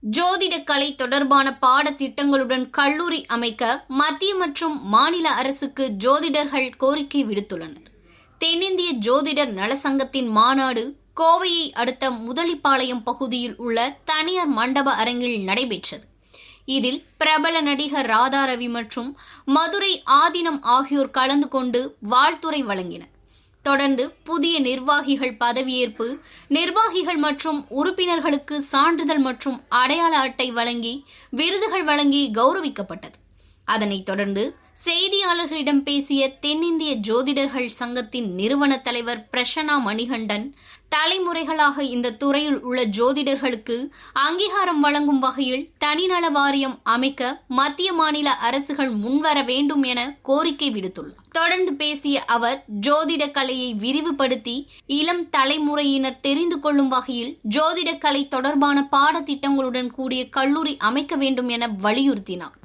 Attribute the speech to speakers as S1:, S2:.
S1: ஜோதிட கலை தொடர்பான பாடத்திட்டங்களுடன் கல்லூரி அமைக்க மத்திய மற்றும் மாநில அரசுக்கு ஜோதிடர்கள் கோரிக்கை விடுத்துள்ளனர். தென்னிந்திய ஜோதிடர் நலசங்கத்தின் மாநாடு கோவையை அடுத்த முதலிப்பாளையம் பகுதியில் உள்ள தனியார் மண்டப அரங்கில் நடைபெற்றது. இதில் பிரபல நடிகர் ராதாரவி மற்றும் மதுரை ஆதீனம் ஆகியோர் கலந்து கொண்டு வாழ்த்துரை வழங்கினர். தொடர்ந்து புதிய நிர்வாகிகள் பதவியேற்பு, நிர்வாகிகள் மற்றும் உறுப்பினர்களுக்கு சான்றிதழ் மற்றும் அடையாள அட்டை வழங்கி விருதுகள் வழங்கி கௌரவிக்கப்பட்டது. அதனைத் தொடர்ந்து செய்தியாளர்களிடம் பேசிய தென்னிந்திய ஜோதிடர்கள் சங்கத்தின் நிறுவன தலைவர் பிரசன்னா மணிகண்டன், தலைமுறைகளாக இந்த துறையில் உள்ள ஜோதிடர்களுக்கு அங்கீகாரம் வழங்கும் வகையில் தனிநல வாரியம் அமைக்க மத்திய மாநில அரசுகள் முன்வர வேண்டும் என கோரிக்கை விடுத்துள்ளார். தொடர்ந்து பேசிய அவர், ஜோதிட கலையை விரிவுபடுத்தி இளம் தலைமுறையினர் தெரிந்து கொள்ளும் வகையில் ஜோதிட கலை தொடர்பான பாடத்திட்டங்களுடன் கூடிய கல்லூரி அமைக்க வேண்டும் என வலியுறுத்தினார்.